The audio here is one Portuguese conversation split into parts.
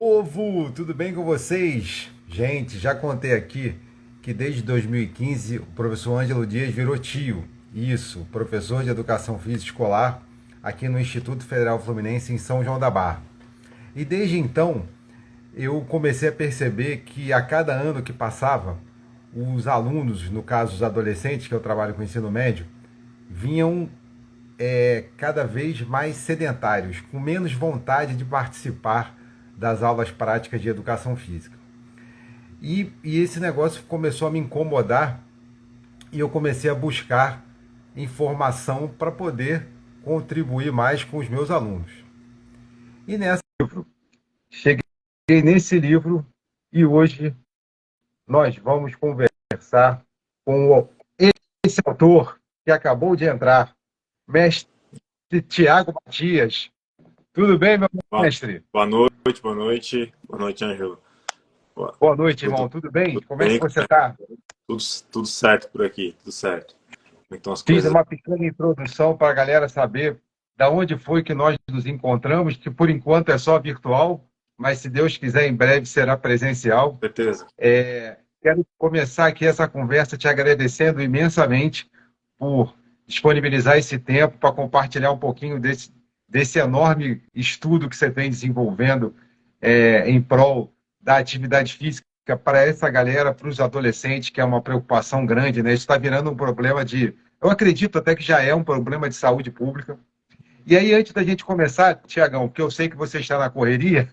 Povo, tudo bem com vocês? Gente, já contei aqui que desde 2015 o professor Ângelo Dias virou tio. Isso, professor de educação física escolar aqui no Instituto Federal Fluminense em São João da Barra. E desde então eu comecei a perceber que a cada ano que passava, os alunos, no caso os adolescentes, que eu trabalho com ensino médio, vinham cada vez mais sedentários, com menos vontade de participar das aulas práticas de educação física. E esse negócio começou a me incomodar e eu comecei a buscar informação para poder contribuir mais com os meus alunos. E nesse livro, cheguei nesse livro e hoje nós vamos conversar com esse autor que acabou de entrar, mestre Tiago Matias. Tudo bem, meu Boa mestre? boa noite, boa noite. Boa noite, Ângelo. Boa noite, irmão. Tudo, Tudo bem? tudo Como é que bem? você está? Tudo, tudo certo por aqui, tudo certo. Como estão as Fiz coisas? uma pequena introdução para a galera saber da onde foi que nós nos encontramos, que por enquanto é só virtual, mas se Deus quiser, em breve será presencial. Certeza. Quero começar aqui essa conversa te agradecendo imensamente por disponibilizar esse tempo para compartilhar um pouquinho desse enorme estudo que você vem desenvolvendo em prol da atividade física para essa galera, para os adolescentes, que é uma preocupação grande, né? Isso está virando um problema de. Eu acredito até que já é um problema de saúde pública. E aí, antes da gente começar, Tiagão, porque eu sei que você está na correria,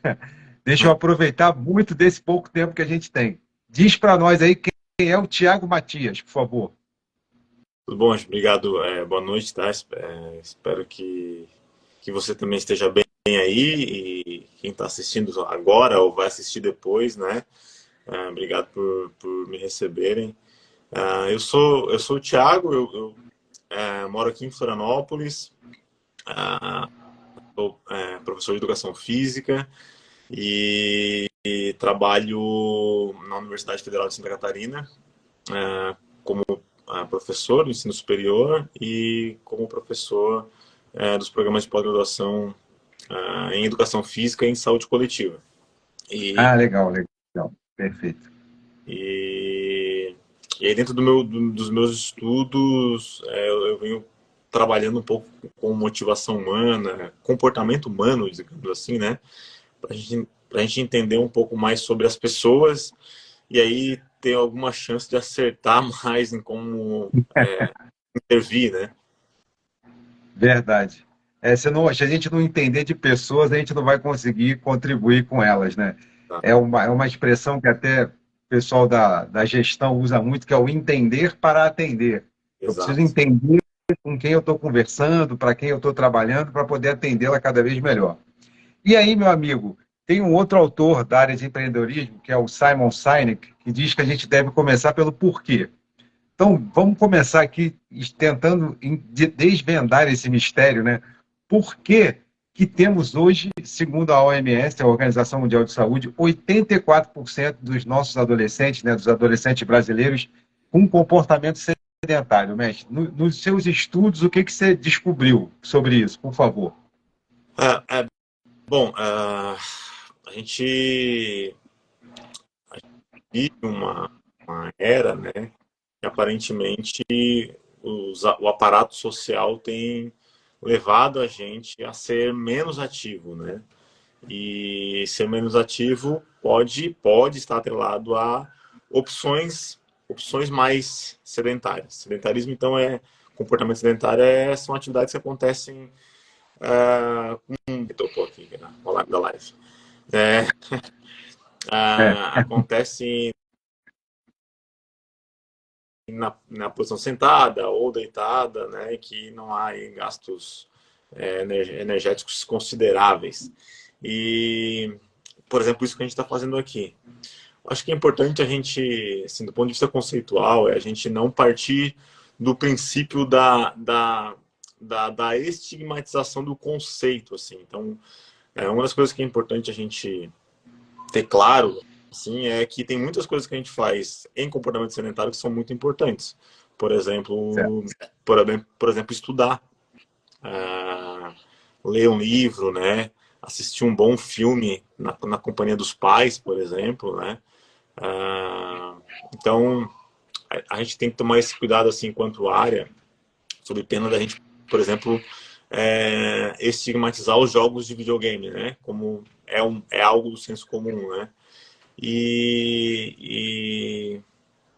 deixa eu aproveitar muito desse pouco tempo que a gente tem. Diz para nós aí quem é o Tiago Matias, por favor. Tudo bom, Ângelo? Obrigado. Boa noite, tá? Espero que você também esteja bem aí e quem está assistindo agora ou vai assistir depois, né? Obrigado por me receberem. Eu sou o Thiago, eu moro aqui em Florianópolis, sou professor de educação física e trabalho na Universidade Federal de Santa Catarina, como professor do ensino superior e como professor dos programas de pós-graduação em educação física e em saúde coletiva. E, Ah, legal, legal. Perfeito. e, e aí dentro dos meus estudos, eu venho trabalhando um pouco com motivação humana, comportamento humano, digamos assim, né? Para a gente entender um pouco mais sobre as pessoas e aí ter alguma chance de acertar mais em como intervir, né? Verdade. Se a gente não entender de pessoas, a gente não vai conseguir contribuir com elas, né? Tá. É uma expressão que até o pessoal da gestão usa muito, que é o entender para atender. Eu preciso Exato. entender com quem eu estou conversando, para quem eu estou trabalhando, para poder atendê-la cada vez melhor. E aí, meu amigo, tem um outro autor da área de empreendedorismo, que é o Simon Sinek, que diz que a gente deve começar pelo porquê. Então, vamos começar aqui tentando desvendar esse mistério, né? Por que que temos hoje, segundo a OMS, a Organização Mundial de Saúde, 84% dos nossos adolescentes, né, dos adolescentes brasileiros, com comportamento sedentário, mestre? Nos seus estudos, o que que você descobriu sobre isso, por favor? Ah, é, bom, a gente vive uma era, né, que aparentemente o aparato social tem levado a gente a ser menos ativo, né? E ser menos ativo pode estar atrelado a opções mais sedentárias. Sedentarismo, então, comportamento sedentário são atividades que acontecem tocou aqui da live. É, É, acontece na posição sentada ou deitada, né, que não há aí gastos energéticos consideráveis. E, por exemplo, isso que a gente está fazendo aqui. Acho que é importante a gente, assim, do ponto de vista conceitual, a gente não partir do princípio da estigmatização do conceito, assim. Então, uma das coisas que é importante a gente ter claro, assim, é que tem muitas coisas que a gente faz em comportamento sedentário que são muito importantes. Por certo. exemplo, por exemplo estudar, uh, ler um livro, né? assistir um bom filme na companhia dos pais, por exemplo, né? Então, a gente tem que tomar esse cuidado, assim, enquanto área, sob pena da gente, por exemplo, estigmatizar os jogos de videogame, né? Como é algo do senso comum, né? E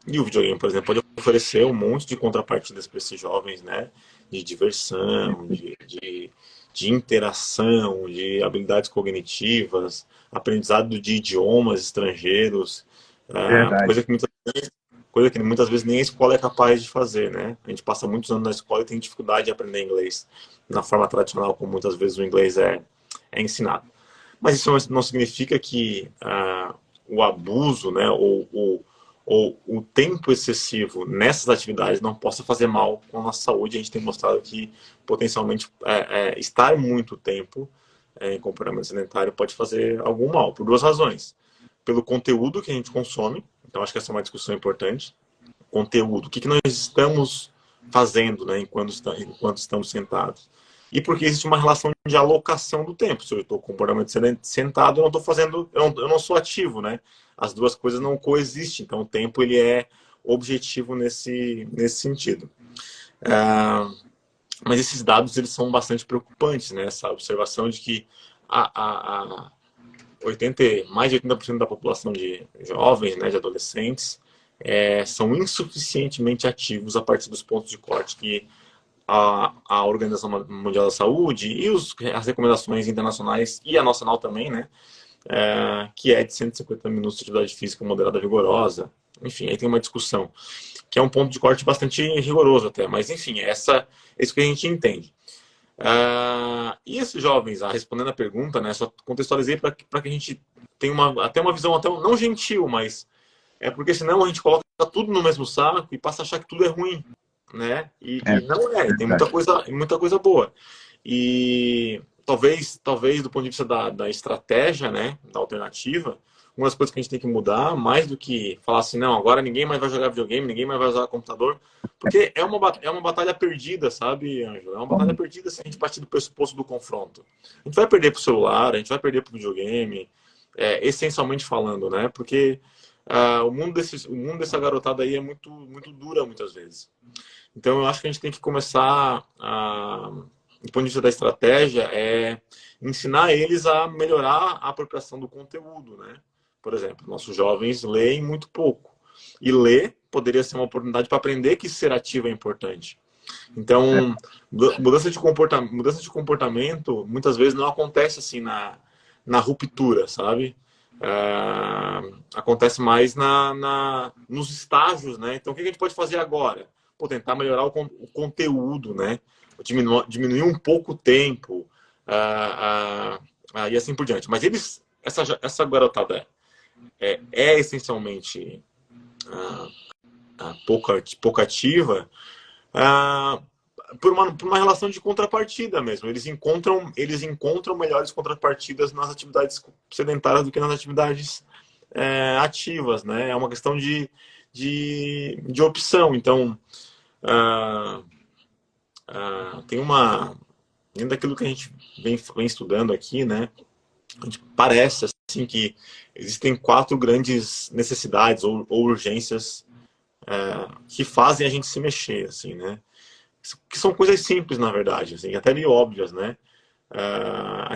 o videogame, por exemplo, pode oferecer um monte de contrapartidas para esses jovens, né? De diversão, de interação, de habilidades cognitivas, aprendizado de idiomas estrangeiros, Verdade. coisa que muitas vezes nem a escola é capaz de fazer, né? A gente passa muitos anos na escola e tem dificuldade de aprender inglês na forma tradicional, como muitas vezes o inglês é ensinado. Mas isso não significa que o abuso, né, ou o tempo excessivo nessas atividades não possa fazer mal com a nossa saúde. A gente tem mostrado que potencialmente estar muito tempo em comportamento sedentário pode fazer algum mal, por duas razões. Pelo conteúdo que a gente consome, então acho que essa é uma discussão importante. Conteúdo, o que nós estamos fazendo, né, enquanto estamos sentados. E porque existe uma relação de alocação do tempo. Se eu estou com comportamento sentado, eu não estou fazendo, eu não sou ativo, né? As duas coisas não coexistem. Então, o tempo ele é objetivo nesse sentido. Mas esses dados eles são bastante preocupantes, né? Essa observação de que mais de 80% da população de jovens, né, de adolescentes, são insuficientemente ativos a partir dos pontos de corte que a Organização Mundial da Saúde e as recomendações internacionais e a nacional também, né? Que é de 150 minutos de atividade física moderada vigorosa. Enfim, aí tem uma discussão, que é um ponto de corte bastante rigoroso até, mas enfim, é isso que a gente entende. E esses jovens, respondendo a pergunta, né, só contextualizei para que a gente tenha até uma visão até não gentil, mas porque senão a gente coloca tudo no mesmo saco e passa a achar que tudo é ruim, né? E não é, tem Verdade. muita coisa boa. E talvez do ponto de vista da estratégia, né, da alternativa, uma das coisas que a gente tem que mudar, mais do que falar assim, não, agora ninguém mais vai jogar videogame, ninguém mais vai usar computador, porque é uma batalha perdida, sabe, Ângelo? É uma batalha perdida se a gente partir do pressuposto do confronto. A gente vai perder pro celular, a gente vai perder pro videogame, essencialmente falando, né? Porque o mundo dessa garotada aí é muito, muito dura muitas vezes. Então, eu acho que a gente tem que começar, do ponto de vista da estratégia, ensinar eles a melhorar a apropriação do conteúdo, né? Por exemplo, nossos jovens leem muito pouco. E ler poderia ser uma oportunidade para aprender que ser ativo é importante. Então, mudança de comportamento muitas vezes não acontece assim na ruptura, sabe? Acontece mais nos estágios, né? Então, o que a gente pode fazer agora? Tentar melhorar o conteúdo, né? Diminuir um pouco o tempo e assim por diante. Mas essa garotada é essencialmente pouco ativa por uma relação de contrapartida mesmo. Eles encontram melhores contrapartidas nas atividades sedentárias do que nas atividades ativas, né? É uma questão de opção. Então, tem dentro daquilo que a gente vem estudando aqui, né? A gente parece assim que existem 4 grandes necessidades ou urgências que fazem a gente se mexer, assim, né? Que são coisas simples, na verdade, assim, até meio óbvias, né? A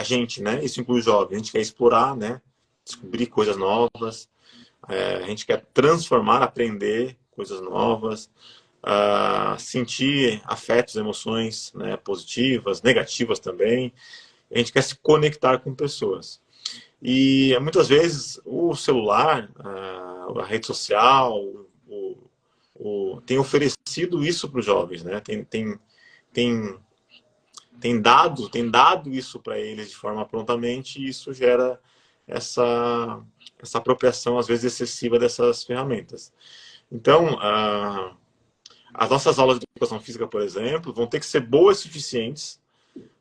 gente, né? Isso inclui os jovens. A gente quer explorar, né? Descobrir coisas novas. A gente quer transformar, aprender coisas novas. Sentir afetos, emoções, né, positivas, negativas também. A gente quer se conectar com pessoas. E muitas vezes o celular, a rede social, tem oferecido isso para os jovens, né? Tem dado isso para eles de forma prontamente e isso gera essa apropriação, às vezes, excessiva dessas ferramentas. Então, as nossas aulas de educação física, por exemplo, vão ter que ser boas o suficientes.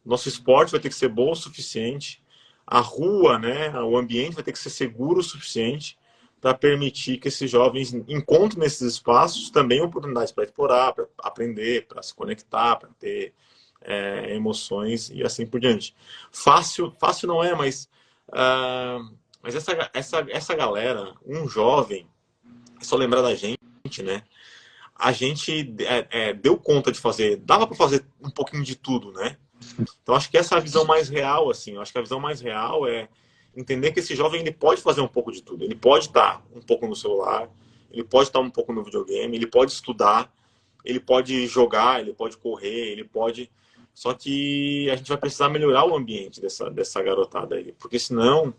Nosso esporte vai ter que ser bom o suficiente. A rua, né, o ambiente vai ter que ser seguro o suficiente para permitir que esses jovens encontrem nesses espaços também oportunidades para explorar, para aprender, para se conectar, para ter emoções e assim por diante. Fácil não é, mas essa galera, um jovem, é só lembrar da gente, né? A gente deu conta de fazer, dava para fazer um pouquinho de tudo, né? Então acho que essa é a visão mais real, assim. Eu acho que a visão mais real é entender que esse jovem ele pode fazer um pouco de tudo. Ele pode estar um pouco no celular, ele pode estar um pouco no videogame, ele pode estudar, ele pode jogar, ele pode correr, ele pode. Só que a gente vai precisar melhorar o ambiente dessa garotada aí, porque senão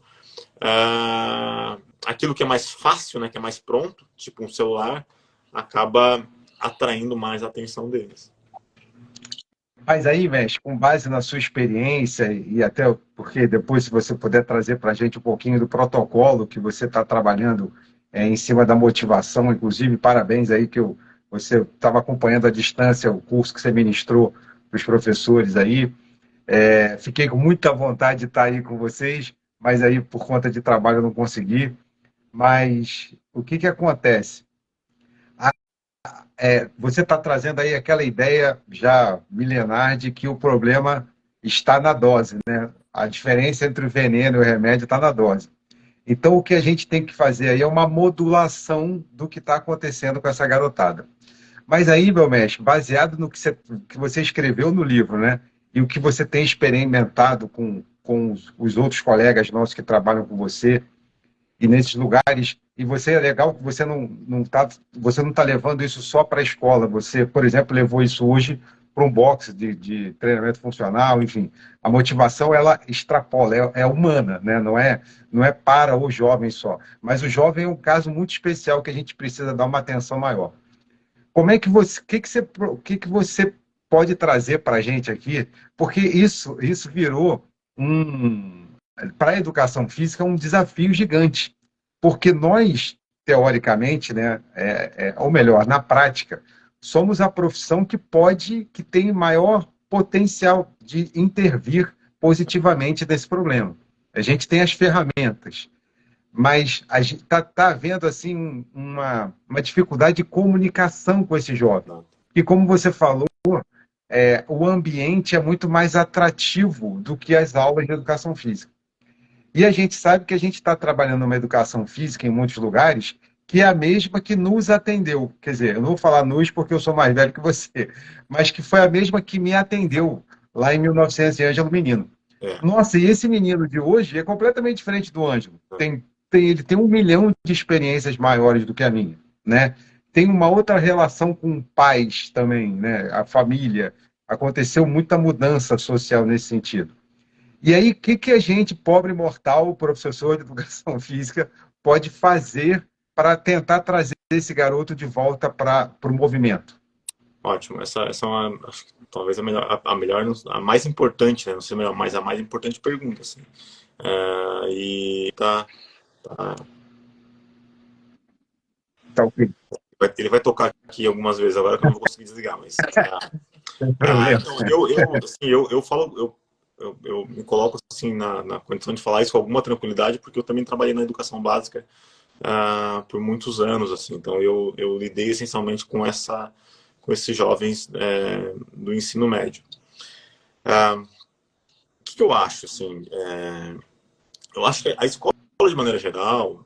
aquilo que é mais fácil, né, que é mais pronto, tipo um celular, acaba atraindo mais a atenção deles. Mas aí, mestre, com base na sua experiência e até porque depois, se você puder trazer para a gente um pouquinho do protocolo que você está trabalhando em cima da motivação, inclusive, parabéns aí que você estava acompanhando à distância o curso que você ministrou para os professores aí. Fiquei com muita vontade de estar aí com vocês, mas aí por conta de trabalho eu não consegui. Mas o que acontece? Você está trazendo aí aquela ideia já milenar de que o problema está na dose, né? A diferença entre o veneno e o remédio está na dose. Então, o que a gente tem que fazer aí é uma modulação do que está acontecendo com essa garotada. Mas aí, meu mestre, baseado no que você escreveu no livro, né? E o que você tem experimentado com os outros colegas nossos que trabalham com você, e nesses lugares, e você é legal que você não tá levando isso só para a escola, você, por exemplo, levou isso hoje para um box de treinamento funcional, enfim, a motivação ela extrapola, é humana, né? Não é para o jovem só, mas o jovem é um caso muito especial que a gente precisa dar uma atenção maior. Como é que você, o que você pode trazer para a gente aqui? Porque isso virou para a educação física um desafio gigante, porque nós teoricamente, né, ou melhor, na prática, somos a profissão que tem maior potencial de intervir positivamente nesse problema. A gente tem as ferramentas, mas a gente está havendo assim uma dificuldade de comunicação com esse jovem. E como você falou, o ambiente é muito mais atrativo do que as aulas de educação física. E a gente sabe que a gente está trabalhando numa educação física em muitos lugares que é a mesma que nos atendeu. Quer dizer, eu não vou falar nos porque eu sou mais velho que você, mas que foi a mesma que me atendeu lá em 1900 em Ângelo Menino. Nossa, e esse menino de hoje é completamente diferente do Ângelo. Ele tem 1 milhão de experiências maiores do que a minha, né? Tem uma outra relação com pais também, né? A família. Aconteceu muita mudança social nesse sentido. E aí, o que a gente, pobre mortal, professor de educação física, pode fazer para tentar trazer esse garoto de volta para o movimento? Ótimo, essa é uma, acho que talvez a mais importante, né? Não sei melhor, mas a mais importante pergunta, assim. E tá, Tá ok. ele vai tocar aqui algumas vezes agora que eu não vou conseguir desligar, mas Sem problema. então eu falo, eu me coloco assim na condição de falar isso com alguma tranquilidade, porque eu também trabalhei na educação básica por muitos anos, assim. Então eu lidei essencialmente com esses jovens do ensino médio. O que eu acho, assim? Eu acho que a escola, de maneira geral,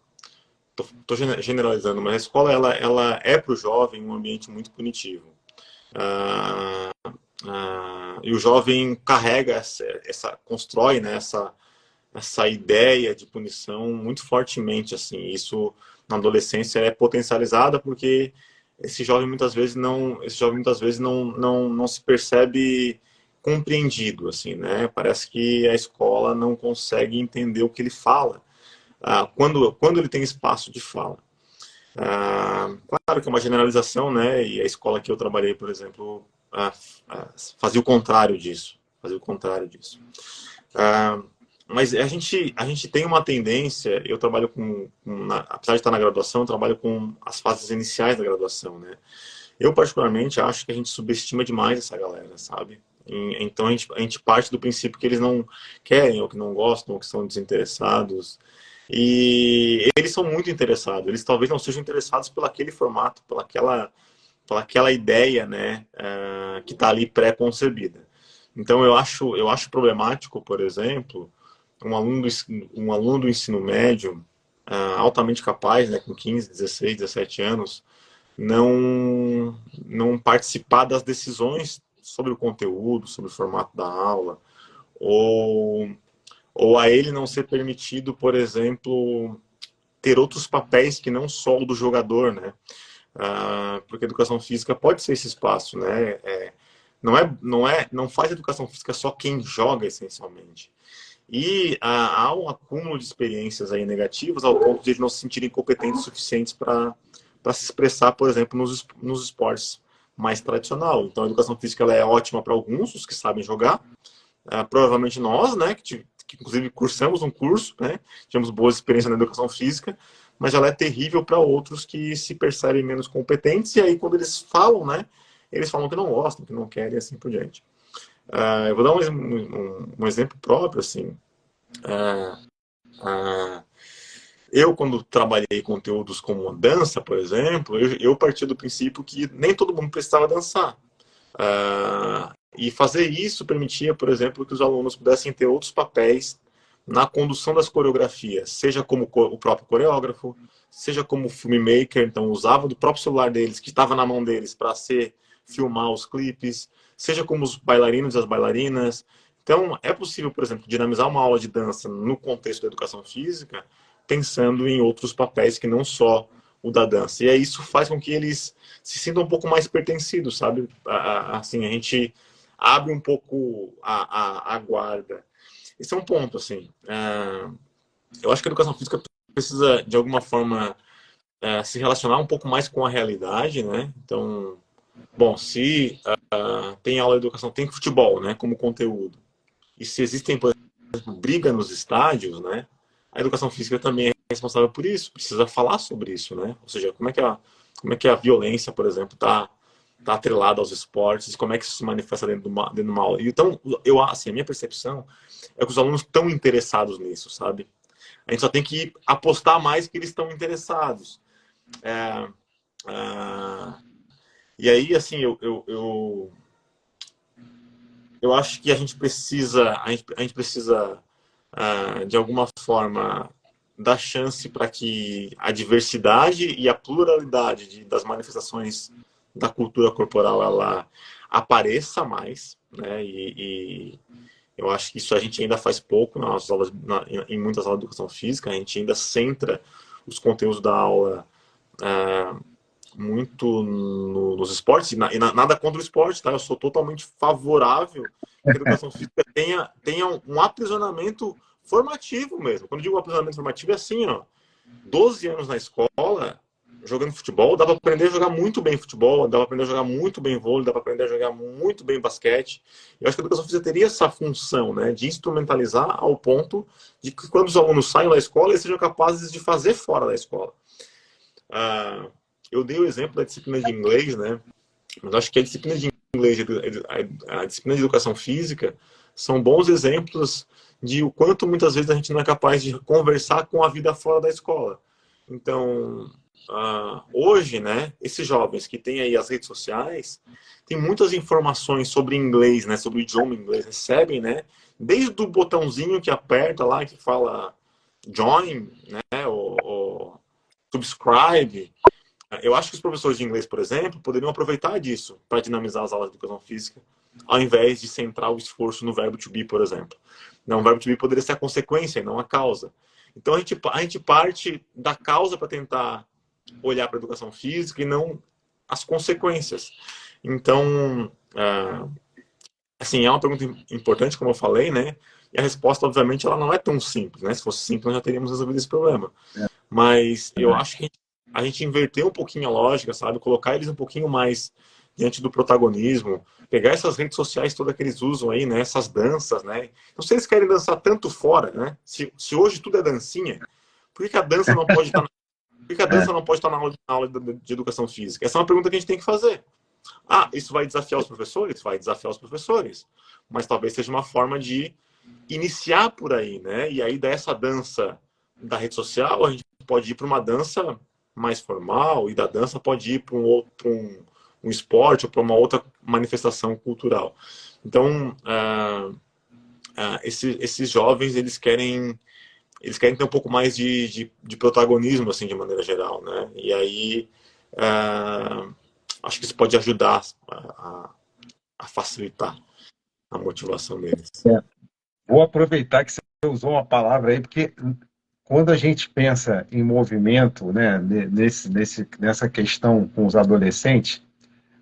estou generalizando, mas a escola ela é para o jovem um ambiente muito punitivo. E o jovem carrega constrói, né, essa ideia de punição muito fortemente, assim. Isso na adolescência é potencializada porque esse jovem muitas vezes não se percebe compreendido, assim, né? Parece que a escola não consegue entender o que ele fala quando ele tem espaço de fala. Claro que é uma generalização, né? E a escola que eu trabalhei, por exemplo, fazia o contrário disso. Mas a gente tem uma tendência, eu trabalho apesar de estar na graduação, eu trabalho com as fases iniciais da graduação, né? Eu, particularmente, acho que a gente subestima demais essa galera, sabe? Então, a gente parte do princípio que eles não querem, ou que não gostam, ou que são desinteressados. E eles são muito interessados. Eles talvez não sejam interessados por aquele formato, pelaquela ideia, né, que está ali pré-concebida. Então, eu acho problemático, por exemplo, um aluno do ensino médio, altamente capaz, né, com 15, 16, 17 anos, não participar das decisões sobre o conteúdo, sobre o formato da aula, ou, ou a ele não ser permitido, por exemplo, ter outros papéis que não só o do jogador, né? Porque a educação física pode ser esse espaço, né? Não faz educação física só quem joga, essencialmente. E há um acúmulo de experiências aí negativas ao ponto de eles não se sentirem competentes suficientes para se expressar, por exemplo, nos esportes mais tradicional. Então, a educação física ela é ótima para alguns, os que sabem jogar. Provavelmente nós, né, que inclusive cursamos um curso, né, tivemos boas experiências na educação física, mas ela é terrível para outros que se percebem menos competentes e aí quando eles falam, né, eles falam que não gostam, que não querem e assim por diante. Eu vou dar um exemplo próprio, assim. Uh, uh, eu, quando trabalhei conteúdos como dança, por exemplo, eu parti do princípio que nem todo mundo precisava dançar. E fazer isso permitia, por exemplo, que os alunos pudessem ter outros papéis na condução das coreografias, seja como o próprio coreógrafo, seja como filmmaker, então usava do próprio celular deles, que estava na mão deles, para filmar os clipes, seja como os bailarinos e as bailarinas. Então, é possível, por exemplo, dinamizar uma aula de dança no contexto da educação física, pensando em outros papéis que não só o da dança. E aí isso faz com que eles se sintam um pouco mais pertencidos, sabe? Assim, a gente abre um pouco a guarda. Esse é um ponto, assim. Eu acho que a educação física precisa, de alguma forma, se relacionar um pouco mais com a realidade, né? Então, bom, se tem aula de educação, tem futebol, né, como conteúdo, e se existem, por exemplo, briga nos estádios, né, a educação física também é responsável por isso, precisa falar sobre isso, né? Ou seja, como é que a violência, por exemplo, tá atrelada aos esportes, como é que isso se manifesta dentro de uma aula. Então, assim, a minha percepção é que os alunos estão interessados nisso, sabe? A gente só tem que apostar mais que eles estão interessados. É, e aí, assim, eu acho que a gente precisa de alguma forma, dar chance para que a diversidade e a pluralidade das manifestações da cultura corporal ela apareça mais, né? E eu acho que isso a gente ainda faz pouco nas aulas, em muitas aulas de educação física, a gente ainda centra os conteúdos da aula muito nos esportes, nada contra o esporte, tá? Eu sou totalmente favorável que a educação física tenha um aprisionamento formativo mesmo. Quando eu digo aprisionamento formativo, é assim, ó, 12 anos na escola, jogando futebol, dá para aprender a jogar muito bem futebol, dá para aprender a jogar muito bem vôlei, dá para aprender a jogar muito bem basquete. Eu acho que a educação física teria essa função, né, de instrumentalizar ao ponto de que quando os alunos saem da escola, eles sejam capazes de fazer fora da escola. Eu dei o exemplo da disciplina de inglês, né? Mas acho que a disciplina de inglês, a disciplina de educação física, são bons exemplos de o quanto muitas vezes a gente não é capaz de conversar com a vida fora da escola. Então, hoje, né, esses jovens que têm aí as redes sociais, têm muitas informações sobre inglês, né, sobre o idioma inglês, recebem, né, desde o botãozinho que aperta lá, que fala join, né, ou subscribe. Eu acho que os professores de inglês, por exemplo, poderiam aproveitar disso para dinamizar as aulas de educação física, ao invés de centrar o esforço no verbo to be, por exemplo. Não, o verbo to be poderia ser a consequência e não a causa. Então a gente parte da causa para tentar olhar para a educação física e não as consequências. Então, assim, é uma pergunta importante, como eu falei, né? E a resposta, obviamente, ela não é tão simples, né? Se fosse simples, nós já teríamos resolvido esse problema. Mas eu acho que a gente inverter um pouquinho a lógica, sabe? Colocar eles um pouquinho mais diante do protagonismo, pegar essas redes sociais todas que eles usam aí, né? Essas danças, né? Então, se eles querem dançar tanto fora, né? Se hoje tudo é dancinha, por que a dança não pode estar por que a dança não pode estar na aula de educação física? Essa é uma pergunta que a gente tem que fazer. Isso vai desafiar os professores? Vai desafiar os professores. Mas talvez seja uma forma de iniciar por aí, né? E aí dessa dança da rede social, a gente pode ir para uma dança mais formal, e da dança pode ir para um esporte ou para uma outra manifestação cultural. Então, esses jovens, eles querem ter um pouco mais de protagonismo, assim, de maneira geral, né? E aí, acho que isso pode ajudar a facilitar a motivação deles. Vou aproveitar que você usou uma palavra aí, porque quando a gente pensa em movimento, né, nessa questão com os adolescentes,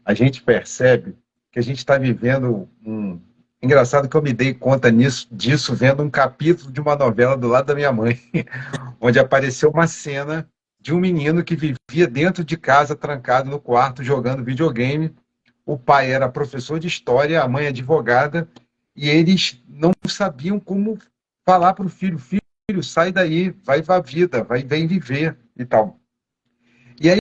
a gente percebe que a gente está vivendo um. Engraçado que eu me dei conta disso vendo um capítulo de uma novela do lado da minha mãe, onde apareceu uma cena de um menino que vivia dentro de casa, trancado no quarto, jogando videogame. O pai era professor de história, a mãe advogada, e eles não sabiam como falar para o filho: filho, sai daí, vai para a vida, vem viver e tal. E aí,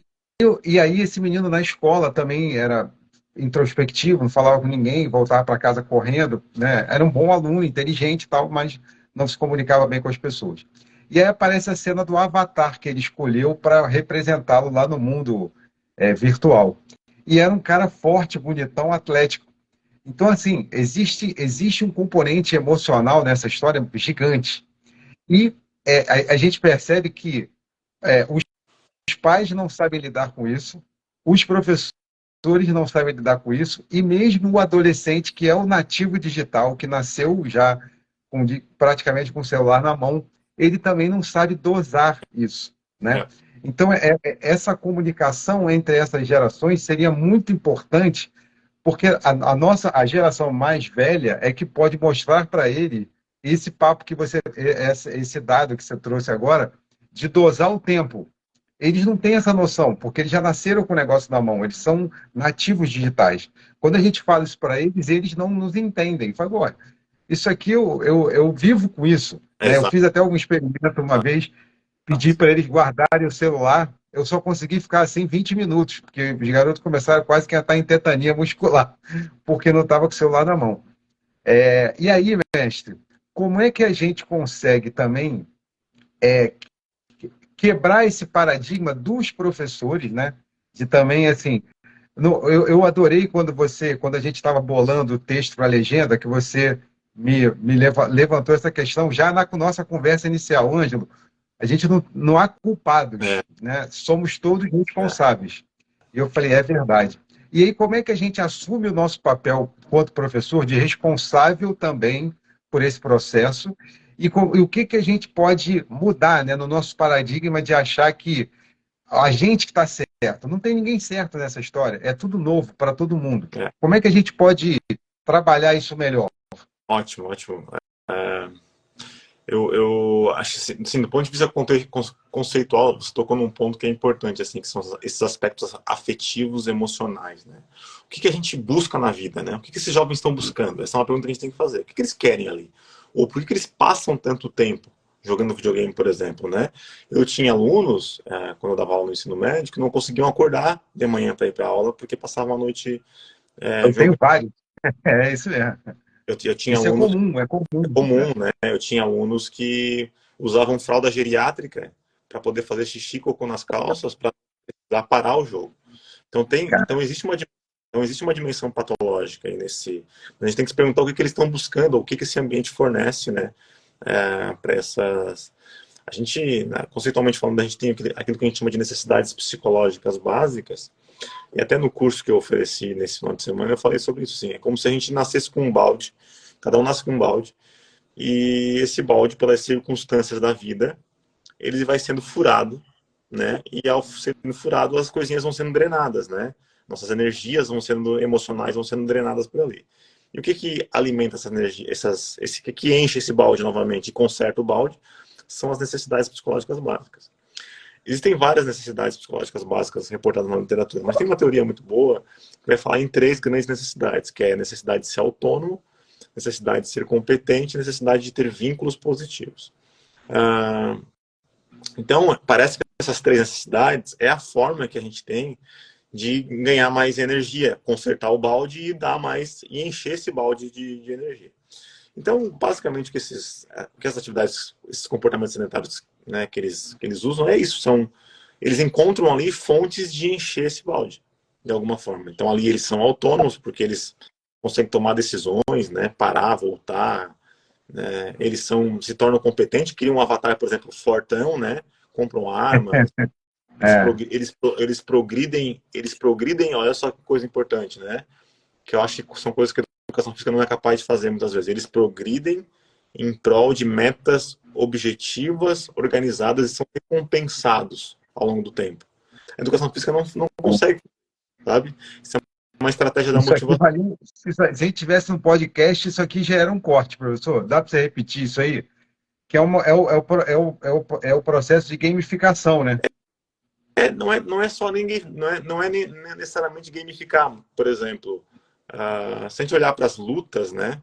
e aí esse menino na escola também era introspectivo, não falava com ninguém, voltava para casa correndo, né? Era um bom aluno, inteligente e tal, mas não se comunicava bem com as pessoas. E aí aparece a cena do avatar que ele escolheu para representá-lo lá no mundo virtual. E era um cara forte, bonitão, atlético. Então, assim, existe um componente emocional nessa história gigante. E a gente percebe que os pais não sabem lidar com isso, os professores não sabem lidar com isso, e mesmo o adolescente, que é o nativo digital, que nasceu já praticamente com o celular na mão, ele também não sabe dosar isso, né? Então, essa comunicação entre essas gerações seria muito importante, porque a geração mais velha é que pode mostrar para ele esse papo que esse dado que você trouxe agora, de dosar o tempo. Eles não têm essa noção, porque eles já nasceram com o negócio na mão, eles são nativos digitais. Quando a gente fala isso para eles, eles não nos entendem. Falam: olha, isso aqui eu vivo com isso. Né? Eu Exato. fiz até algum experimento uma vez, pedi para eles guardarem o celular, eu só consegui ficar assim 20 minutos, porque os garotos começaram quase que a estar em tetania muscular, porque não estava com o celular na mão. E aí, mestre, como é que a gente consegue também quebrar esse paradigma dos professores, né? De também, assim, eu adorei quando a gente estava bolando o texto para a legenda, que você levantou essa questão já na nossa conversa inicial, Ângelo. A gente não há culpados, né? Somos todos responsáveis. E eu falei: é verdade. E aí, como é que a gente assume o nosso papel, quanto professor, de responsável também por esse processo? E o que a gente pode mudar, né, no nosso paradigma de achar que a gente que está certo? Não tem ninguém certo nessa história, é tudo novo para todo mundo. Como é que a gente pode trabalhar isso melhor? Ótimo, ótimo. Eu acho assim, do ponto de vista conceitual, você tocou num ponto que é importante, assim, que são esses aspectos afetivos, emocionais, né? O que a gente busca na vida, né? O que esses jovens estão buscando? Essa é uma pergunta que a gente tem que fazer. O que eles querem ali? Ou por que eles passam tanto tempo jogando videogame, por exemplo, né? Eu tinha alunos, quando eu dava aula no ensino médio, que não conseguiam acordar de manhã para ir para aula porque passavam a noite Eu tenho jogando. vários. É isso mesmo. Eu tinha Isso é alunos comum, é comum. comum, né? Eu tinha alunos que usavam fralda geriátrica para poder fazer xixi e cocô nas calças para parar o jogo. Então existe uma dimensão patológica aí nesse. A gente tem que se perguntar o que eles estão buscando, o que esse ambiente fornece, né? Para essas. A gente, né, conceitualmente falando, a gente tem aquilo que a gente chama de necessidades psicológicas básicas. E até no curso que eu ofereci nesse final de semana eu falei sobre isso. Sim, é como se a gente nascesse com um balde. Cada um nasce com um balde. E esse balde, pelas circunstâncias da vida, ele vai sendo furado, né? E ao sendo furado, as coisinhas vão sendo drenadas, né? Nossas energias vão sendo emocionais, vão sendo drenadas por ali. E o que alimenta essa energia, que enche esse balde novamente e conserta o balde, são as necessidades psicológicas básicas. Existem várias necessidades psicológicas básicas reportadas na literatura, mas tem uma teoria muito boa que vai falar em três grandes necessidades, que é a necessidade de ser autônomo, necessidade de ser competente, necessidade de ter vínculos positivos. Então, parece que essas três necessidades é a forma que a gente tem de ganhar mais energia, consertar o balde e dar mais e encher esse balde de energia. Então, basicamente, que essas atividades, esses comportamentos sedentários, né, que eles usam é isso. Eles encontram ali fontes de encher esse balde, de alguma forma. Então, ali eles são autônomos, porque eles conseguem tomar decisões, né? Parar, voltar, né? Eles se tornam competentes, criam um avatar, por exemplo, fortão, né? Compram armas, É, eles progridem, olha só que coisa importante, né? Que eu acho que são coisas que a educação física não é capaz de fazer muitas vezes. Eles progridem em prol de metas objetivas, organizadas e são recompensados ao longo do tempo. A educação física não consegue, sabe? Isso é uma estratégia da isso aqui motivação. valia. Se a gente tivesse um podcast, isso aqui já era um corte, professor. Dá para você repetir isso aí? Que é o processo de gamificação, né? Não é só ninguém, não é necessariamente gamificar. Por exemplo, se a gente olhar para as lutas, né?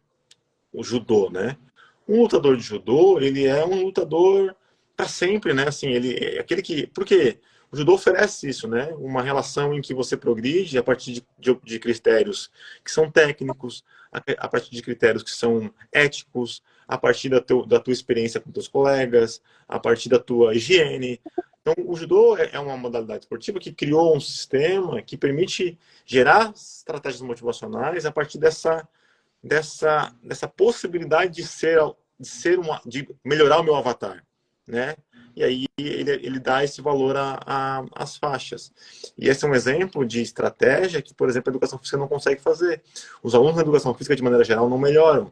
O judô, né? Um lutador de judô, ele é um lutador para sempre, né? Assim, ele é aquele que, porque o judô oferece isso, né? Uma relação em que você progride a partir de critérios que são técnicos, a partir de critérios que são éticos, a partir da tua experiência com teus colegas, a partir da tua higiene. Então, o judô é uma modalidade esportiva que criou um sistema que permite gerar estratégias motivacionais a partir dessa possibilidade de melhorar o meu avatar, né? E aí ele dá esse valor às faixas. E esse é um exemplo de estratégia que, por exemplo, a educação física não consegue fazer. Os alunos da educação física, de maneira geral, não melhoram.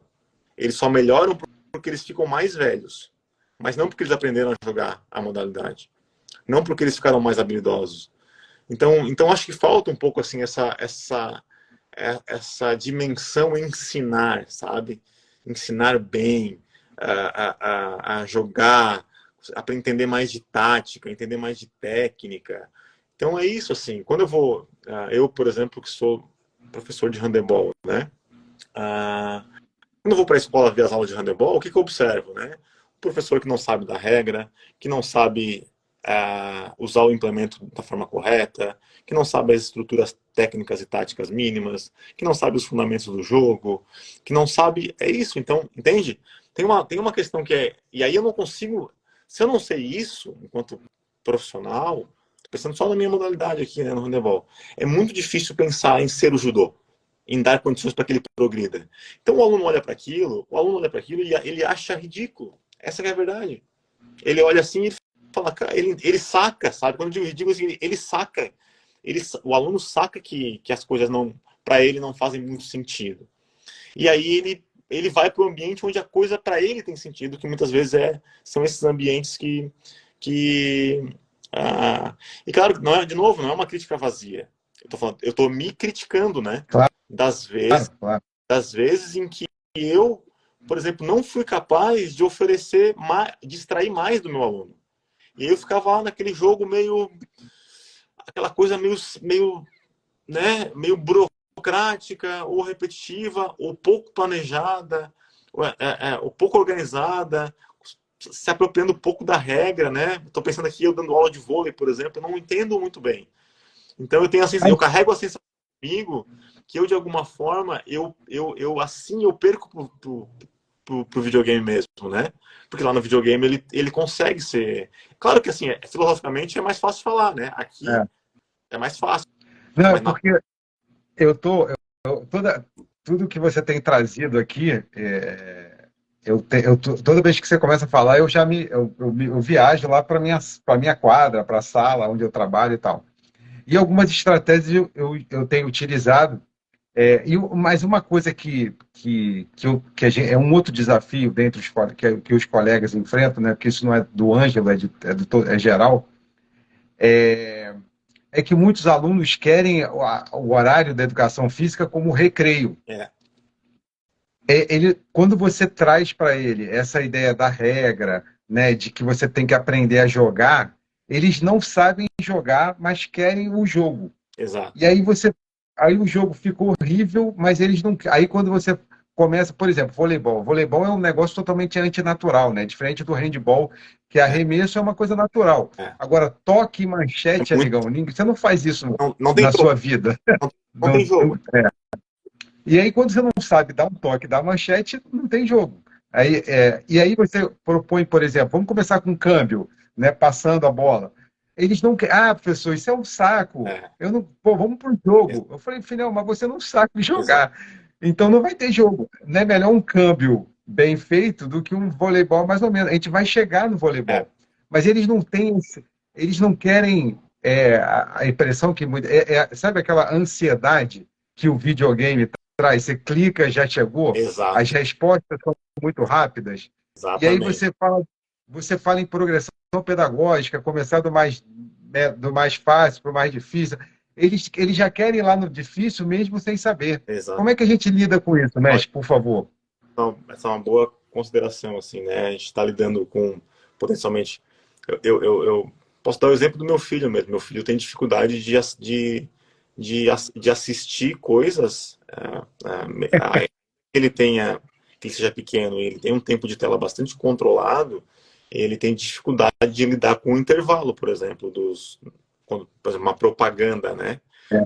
Eles só melhoram porque eles ficam mais velhos, mas não porque eles aprenderam a jogar a modalidade, não porque eles ficaram mais habilidosos. Então acho que falta um pouco assim essa dimensão ensinar, sabe? Ensinar bem, a jogar, para entender mais de tática, entender mais de técnica. Então é isso, assim, quando eu, por exemplo, que sou professor de handebol, né? Quando eu vou para a escola ver as aulas de handebol, o que eu observo, né? O professor que não sabe da regra, que não sabe usar o implemento da forma correta, que não sabe as estruturas técnicas e táticas mínimas, que não sabe os fundamentos do jogo, que não sabe. É isso, então, entende? Tem uma questão que é. E aí eu não consigo. Se eu não sei isso, enquanto profissional, tô pensando só na minha modalidade aqui, né, no handebol, é muito difícil pensar em ser o judô, em dar condições para que ele progrida. Então o aluno olha para aquilo e ele acha ridículo. Essa que é a verdade. Ele olha assim e fala, cara, ele saca, sabe? Quando eu digo assim, ele saca, o aluno saca que as coisas não, para ele não fazem muito sentido. E aí ele vai para o ambiente onde a coisa para ele tem sentido, que muitas vezes são esses ambientes que e claro, não é, de novo, não é uma crítica vazia. Eu tô me criticando, né? Claro, Das vezes, claro. das vezes em que eu, por exemplo, não fui capaz de oferecer mais, de extrair mais do meu aluno. E aí eu ficava lá naquele jogo aquela coisa meio burocrática, ou repetitiva, ou pouco planejada, ou pouco organizada, se apropriando pouco da regra, né? Estou pensando aqui, eu dando aula de vôlei, por exemplo, eu não entendo muito bem. Então eu carrego a sensação comigo que eu, de alguma forma, eu perco pro videogame mesmo, né? Porque lá no videogame ele consegue ser. Claro que assim, filosoficamente é mais fácil falar, né? Aqui É. é mais fácil. Não, é Mas não. porque eu tô, tudo que você tem trazido aqui, toda vez que você começa a falar, eu viajo lá para minha quadra, para a sala onde eu trabalho e tal. E algumas estratégias eu tenho utilizado. Mas uma coisa que é um outro desafio dentro que os colegas enfrentam, né? Porque isso não é do Ângelo, é geral, é que muitos alunos querem o horário da educação física como recreio. É, Quando você traz para ele essa ideia da regra, né, de que você tem que aprender a jogar, eles não sabem jogar, mas querem o jogo. E exato. aí o jogo ficou horrível, mas eles não. Aí quando você começa, por exemplo, voleibol é um negócio totalmente antinatural, né? Diferente do handball, que É, arremesso é uma coisa natural. é. Agora, toque e É manchete, muito. amigão, você não faz isso Não tem na jogo. sua vida. Não, não tem jogo. E aí, quando você não sabe dar um toque, dar manchete, não tem jogo. E aí você propõe, por exemplo, vamos começar com câmbio, né, passando a bola. Eles não querem, professor, isso é um saco. É, Eu não, pô, vamos para o jogo. Eu falei, filhão, mas você não sabe exato. jogar. Então não vai ter jogo. Não é melhor um câmbio bem feito do que um voleibol mais ou menos. A gente vai chegar no É, voleibol. Mas eles não têm, eles não querem a impressão que sabe aquela ansiedade que o videogame traz? Você clica, já chegou, as exato, respostas são muito rápidas. E aí exatamente. você fala em progressão pedagógica, começar do mais, né, do mais fácil para o mais difícil. Eles já querem ir lá no difícil mesmo sem saber. Exato. Como é que a gente lida com isso, Olha, mestre, por favor? essa é uma boa consideração, assim, né? A gente está lidando com, potencialmente, eu posso dar o exemplo do meu filho mesmo. Meu filho tem dificuldade de assistir coisas, ele tenha, que ele seja pequeno, ele tem um tempo de tela bastante controlado, ele tem dificuldade de lidar com o intervalo, por exemplo, por exemplo, uma propaganda, né?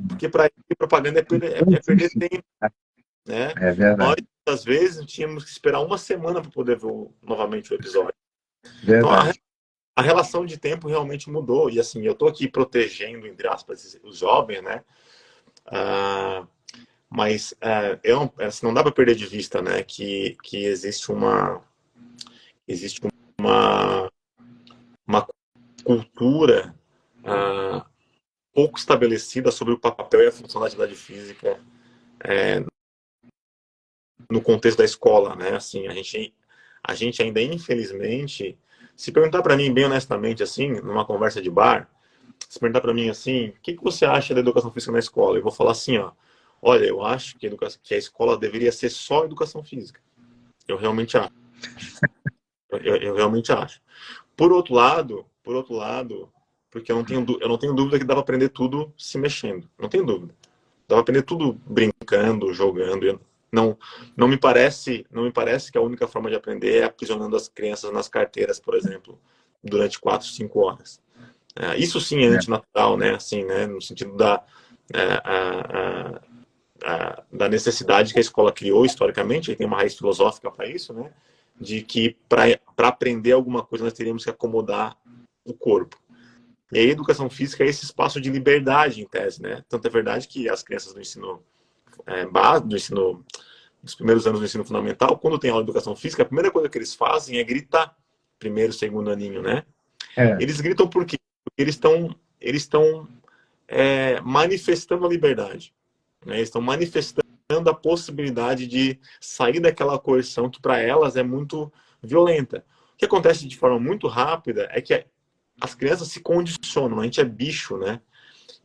Porque para ele, propaganda é perder Muitíssimo. tempo, né? É Nós, verdade, às vezes, tínhamos que esperar uma semana para poder ver novamente o episódio. Então, verdade. a relação de tempo realmente mudou. E, assim, eu estou aqui protegendo, entre aspas, os jovens, né? Ah, mas assim, não dá para perder de vista, né? Que existe uma cultura pouco estabelecida sobre o papel e a função da atividade física no contexto da escola, né? Assim, a gente ainda, infelizmente, se perguntar para mim, bem honestamente, assim, numa conversa de bar, se perguntar para mim assim, o que você acha da educação física na escola? Eu vou falar assim, ó, olha, eu acho que a escola deveria ser só educação física. Eu realmente acho. Eu realmente acho. Por outro lado, porque eu não tenho dúvida que dá para aprender tudo se mexendo. Não tenho dúvida. Dá para aprender tudo brincando, jogando. Não, não me parece que a única forma de aprender é aprisionando as crianças nas carteiras, por exemplo, durante 4, 5 horas. Isso sim é É, antinatural, né? Assim, né? No sentido é, a, da necessidade que a escola criou historicamente, e tem uma raiz filosófica para isso, né? De que para aprender alguma coisa nós teríamos que acomodar o corpo. E aí a educação física é esse espaço de liberdade, em tese, né? Tanto é verdade que as crianças do ensino básico, dos primeiros anos do ensino fundamental, quando tem aula de educação física, a primeira coisa que eles fazem é gritar, primeiro, segundo aninho, né? é, Eles gritam por quê? Porque eles estão manifestando a liberdade, né? Eles estão manifestando a possibilidade de sair daquela coerção que para elas é muito violenta. O que acontece de forma muito rápida é que as crianças se condicionam, a gente é bicho, né?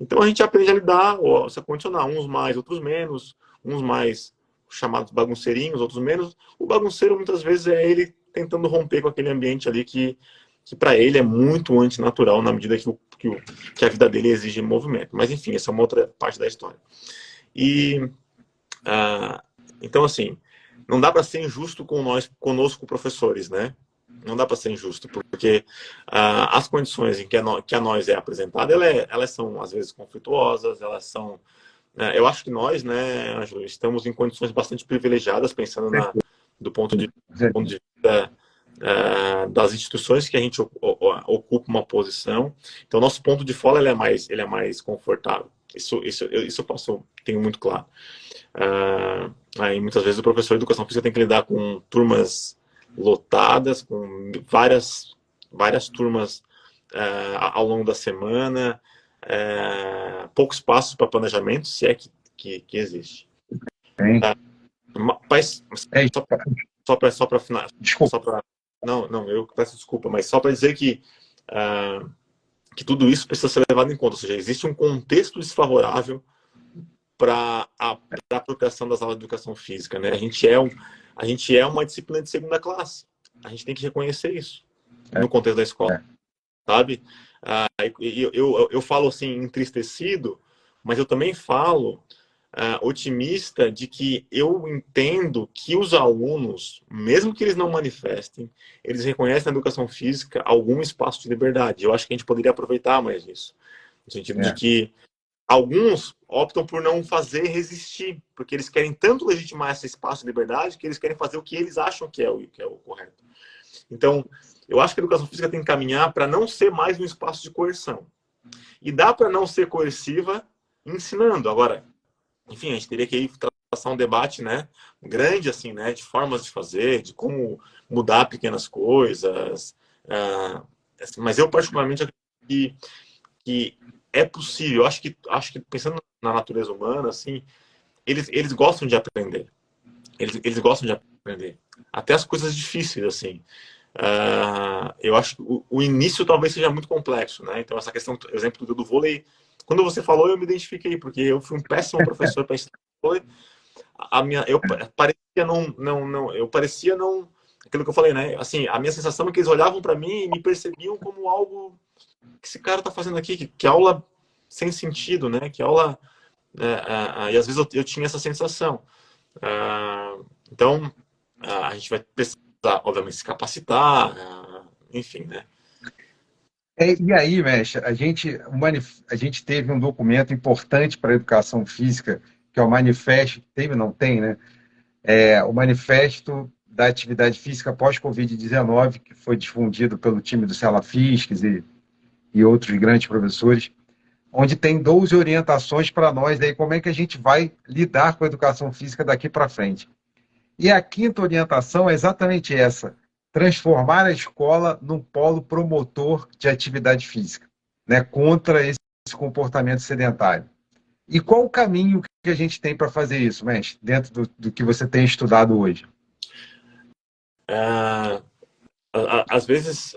Então a gente aprende a lidar, ou se condicionar, uns mais, outros menos, uns mais chamados bagunceirinhos, outros menos. O bagunceiro muitas vezes é ele tentando romper com aquele ambiente ali que para ele é muito antinatural na medida que a vida dele exige movimento. Mas enfim, essa é uma outra parte da história. E ah, então assim, não dá para ser injusto com nós, conosco professores, né? Não dá para ser injusto, porque as condições em que a nós é apresentada, elas são às vezes conflituosas, elas são. Eu acho que nós, né, Ângelo, estamos em condições bastante privilegiadas, pensando do ponto de vista das instituições que a gente ocupa uma posição. Então, nosso ponto de fala ele é mais confortável. Isso tenho muito claro. Aí, muitas vezes, o professor de educação física tem que lidar com turmas lotadas, com várias turmas ao longo da semana, pouco espaço para planejamento, se é que existe. tem. Mas É, só para final, desculpa. só para não, não, eu peço desculpa, mas só para dizer que tudo isso precisa ser levado em conta, ou seja, existe um contexto desfavorável para a apropriação das aulas de educação física, né? A gente é uma disciplina de segunda classe. A gente tem que reconhecer isso no contexto da escola, É, sabe? Eu falo assim entristecido, mas eu também falo otimista de que eu entendo que os alunos, mesmo que eles não manifestem, eles reconhecem na educação física algum espaço de liberdade. Eu acho que a gente poderia aproveitar mais isso, no sentido de é, que alguns optam por não fazer resistir, porque eles querem tanto legitimar esse espaço de liberdade que eles querem fazer o que eles acham que é o correto. Então, eu acho que a educação física tem que caminhar para não ser mais um espaço de coerção. E dá para não ser coerciva ensinando. Agora, enfim, a gente teria que ir passar um debate, né, grande, assim, né, de formas de fazer, de como mudar pequenas coisas. Assim, mas eu, particularmente, acredito que é possível. Acho que pensando na natureza humana, assim, eles gostam de aprender. Eles gostam de aprender. Até as coisas difíceis, assim. Eu acho que o início talvez seja muito complexo, né? Então, essa questão, exemplo do vôlei, quando você falou, eu me identifiquei, porque eu fui um péssimo professor para ensinar vôlei. Eu parecia eu parecia não, aquilo que eu falei, né? Assim, a minha sensação é que eles olhavam para mim e me percebiam como algo que esse cara tá fazendo aqui, que aula sem sentido, né? Que aula, e às vezes eu tinha essa sensação. Então, a gente vai precisar, obviamente, se capacitar, enfim, né? E aí, mestre, a gente teve um documento importante para a educação física, que é o manifesto, teve, não tem, né? O manifesto da atividade física pós-Covid-19, que foi difundido pelo time do Salafisques e outros grandes professores, onde tem 12 orientações para nós aí como é que a gente vai lidar com a educação física daqui para frente. E a quinta orientação é exatamente essa: transformar a escola num polo promotor de atividade física, né, contra esse comportamento sedentário. E qual o caminho que a gente tem para fazer isso, mestre, dentro do que você tem estudado hoje? Às vezes,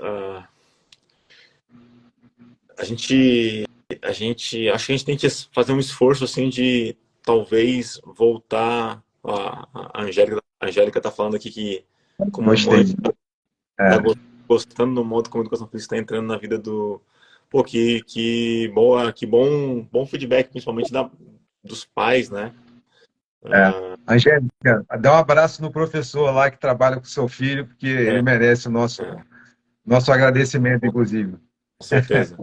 a gente, acho que a gente tem que fazer um esforço, assim, de talvez voltar. A Angélica está falando aqui que, como mãe, Gostei. tá É, gostando do modo como a educação física está entrando na vida do. Pô, que boa, que bom feedback, principalmente dos pais, né? é. Angélica, dá um abraço no professor lá que trabalha com seu filho, porque ele É, merece o é, nosso agradecimento, inclusive. com certeza.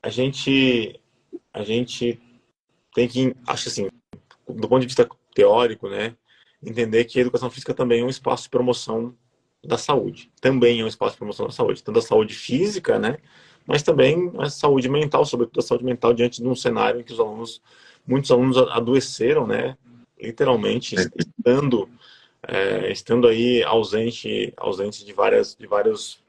A gente, a gente tem que, acho assim, do ponto de vista teórico, né, entender que a educação física também é um espaço de promoção da saúde. Também é um espaço de promoção da saúde, tanto da saúde física, né, mas também a saúde mental, sobretudo a saúde mental diante de um cenário em que muitos alunos adoeceram, né, literalmente estando aí ausente de vários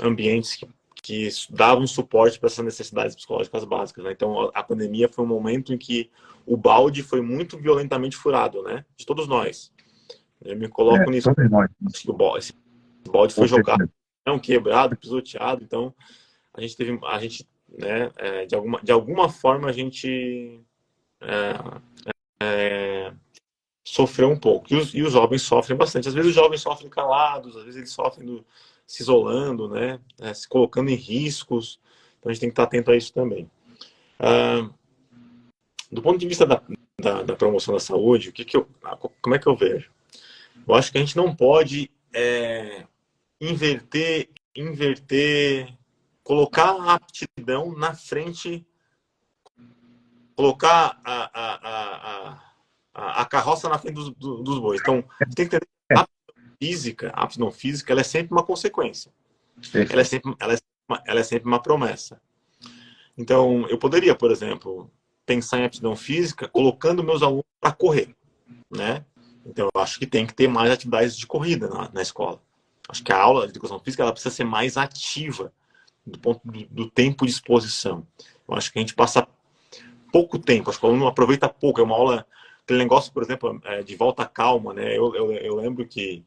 ambientes que davam suporte para essas necessidades psicológicas básicas, né? Então, a pandemia foi um momento em que o balde foi muito violentamente furado, né? De todos nós. Eu me coloco nisso. Todos nós. Esse balde foi Com jogado, certeza. não, quebrado, pisoteado. Então, né? De alguma forma, a gente sofreu um pouco. E os jovens sofrem bastante. Às vezes os jovens sofrem calados, às vezes eles sofrem se isolando, né? Se colocando em riscos. Então a gente tem que estar atento a isso também. Do ponto de vista da promoção da saúde, como é que eu vejo? Eu acho que a gente não pode inverter, colocar a aptidão na frente, colocar a carroça na frente dos bois. Então, você tem que entender que a aptidão física, ela é sempre uma consequência. Perfeito. Ela é sempre uma promessa. Então, eu poderia, por exemplo, pensar em aptidão física colocando meus alunos para correr, né? Então, eu acho que tem que ter mais atividades de corrida na escola. Acho que a aula de educação física ela precisa ser mais ativa do ponto do tempo de exposição. Eu acho que a gente passa pouco tempo, acho que o aluno aproveita pouco. É uma aula, aquele negócio, por exemplo, de volta calma, né? Eu lembro que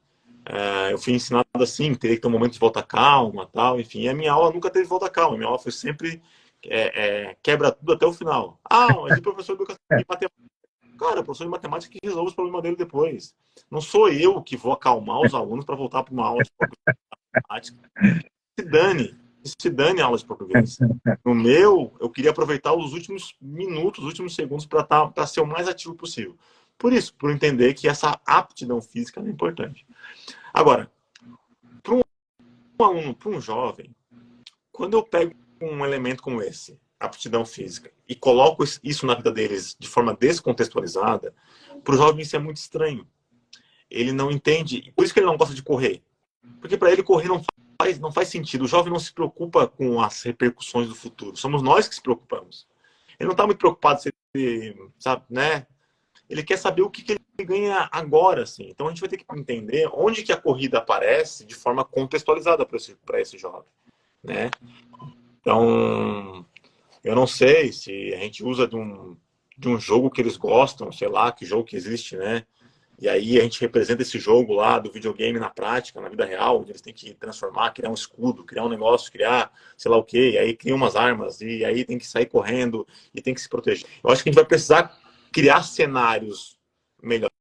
eu fui ensinado assim, teria que ter um momento de volta calma, tal, enfim. E a minha aula nunca teve volta calma. A minha aula foi sempre quebra tudo até o final. Mas e o professor de educação de matemática? Cara, o professor de matemática que resolve os problemas dele depois. Não sou eu que vou acalmar os alunos para voltar para uma aula de matemática. Se dane a aula de português. No meu, eu queria aproveitar os últimos minutos, os últimos segundos para ser o mais ativo possível. Por isso, por entender que essa aptidão física é importante. Agora, para um aluno, para um jovem, quando eu pego um elemento como esse, aptidão física, e coloco isso na vida deles de forma descontextualizada, para o jovem isso é muito estranho. Ele não entende, por isso que ele não gosta de correr. Porque para ele correr não faz sentido. O jovem não se preocupa com as repercussões do futuro. Somos nós que se preocupamos. Ele não está muito preocupado se sabe, né? Ele quer saber o que ele ganha agora, assim. Então a gente vai ter que entender onde que a corrida aparece de forma contextualizada para esse jovem, né? Então, eu não sei se a gente usa de um jogo que eles gostam, sei lá, que jogo que existe, né? E aí a gente representa esse jogo lá do videogame na prática, na vida real, onde eles têm que transformar, criar um escudo, criar um negócio, criar sei lá o quê, e aí criam umas armas, e aí tem que sair correndo, e tem que se proteger. Eu acho que a gente vai precisar criar cenários melhores.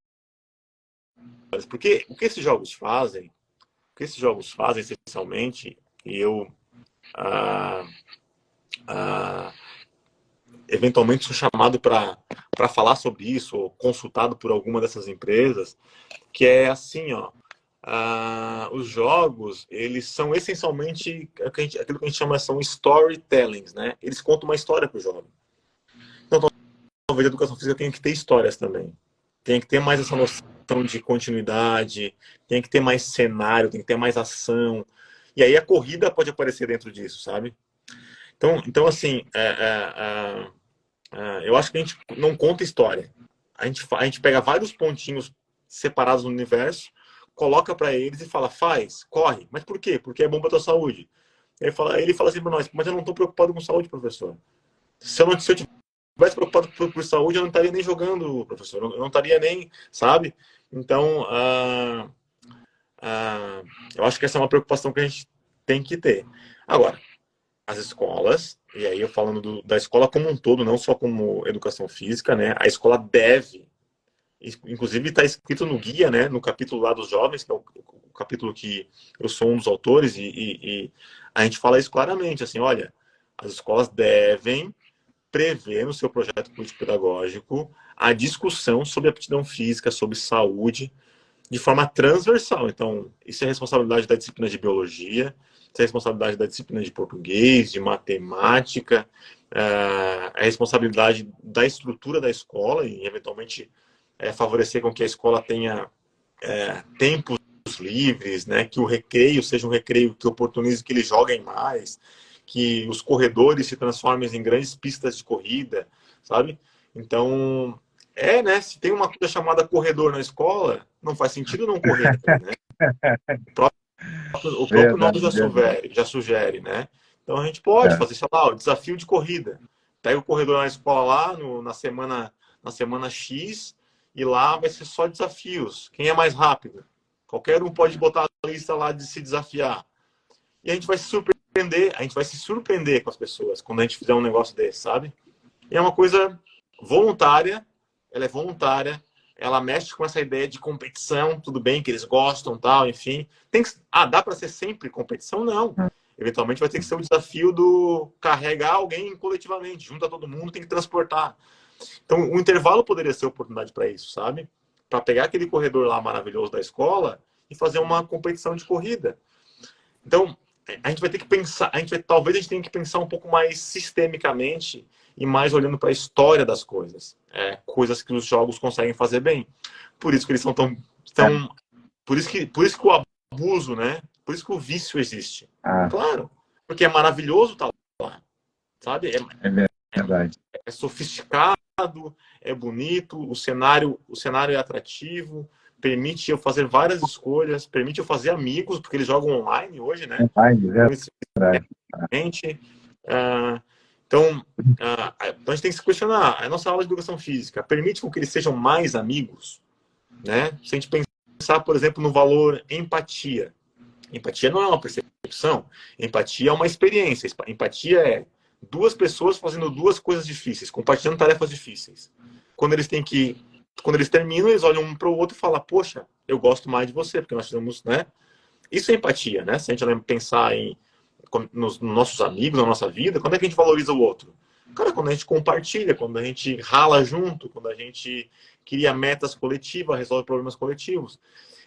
Porque o que esses jogos fazem, o que esses jogos fazem essencialmente, e eu ah, ah, eventualmente sou chamado para falar sobre isso, ou consultado por alguma dessas empresas, que é assim, ó, os jogos, eles são essencialmente aquilo que a gente chama são storytellings, né? Eles contam uma história para o jovem. Então, talvez a educação física tenha que ter histórias também. Tem que ter mais essa noção de continuidade, tem que ter mais cenário, tem que ter mais ação. E aí a corrida pode aparecer dentro disso, sabe? Então assim, eu acho que a gente não conta história. A gente pega vários pontinhos separados no universo, coloca para eles e fala, faz, corre. Mas por quê? Porque é bom para tua saúde. Ele fala assim para nós, mas eu não estou preocupado com saúde, professor. Se eu estivesse preocupado por saúde, eu não estaria nem jogando, professor. Eu não estaria nem, sabe? Então, eu acho que essa é uma preocupação que a gente tem que ter. Agora, as escolas, e aí eu falando da escola como um todo, não só como educação física, né? A escola deve, inclusive está escrito no guia, né? No capítulo lá dos jovens, que é o capítulo que eu sou um dos autores, e a gente fala isso claramente, assim, olha, as escolas devem prever no seu projeto político-pedagógico a discussão sobre aptidão física, sobre saúde, de forma transversal. Então, isso é responsabilidade da disciplina de biologia, isso é responsabilidade da disciplina de português, de matemática, é responsabilidade da estrutura da escola e, eventualmente, favorecer com que a escola tenha tempos livres, né? Que o recreio seja um recreio que oportunize que eles joguem mais, que os corredores se transformem em grandes pistas de corrida, sabe? Então, né? Se tem uma coisa chamada corredor na escola, não faz sentido não correr, né? O próprio nome Verdade, verdade. já sugere, né? Então a gente pode É. fazer, sei lá, o desafio de corrida. Pega o corredor na escola lá, na semana X, e lá vai ser só desafios. Quem é mais rápido? Qualquer um pode botar a lista lá de se desafiar. E a gente vai se surpreender, a gente vai se surpreender com as pessoas quando a gente fizer um negócio desse, sabe? E é uma coisa voluntária, ela é voluntária, ela mexe com essa ideia de competição, tudo bem que eles gostam, tal, enfim. Dá para ser sempre competição? Não. Eventualmente vai ter que ser o desafio do carregar alguém coletivamente, junta todo mundo, tem que transportar. Então, o intervalo poderia ser oportunidade para isso, sabe? Para pegar aquele corredor lá maravilhoso da escola e fazer uma competição de corrida. Então, a gente vai ter que pensar, talvez a gente tenha que pensar um pouco mais sistemicamente e mais olhando para a história das coisas. Coisas que os jogos conseguem fazer bem. Por isso que eles são tão por isso que o abuso, né? Por isso que o vício existe. Ah, Claro, porque é maravilhoso estar lá, sabe? é verdade. É sofisticado, é bonito, o cenário é atrativo, permite eu fazer várias escolhas, permite eu fazer amigos, porque eles jogam online hoje, né? Online, Então, isso é verdade. realmente. Então, a gente tem que se questionar. A nossa aula de educação física permite com que eles sejam mais amigos, né? Se a gente pensar, por exemplo, no valor empatia. Empatia não é uma percepção. Empatia é uma experiência. Empatia é duas pessoas fazendo duas coisas difíceis, compartilhando tarefas difíceis. Quando eles terminam, eles olham um para o outro e falam: poxa, eu gosto mais de você, porque nós fizemos, né? Isso é empatia, né? Se a gente pensar nos nossos amigos, na nossa vida, quando é que a gente valoriza o outro? Cara, quando a gente compartilha, quando a gente rala junto, quando a gente cria metas coletivas, resolve problemas coletivos.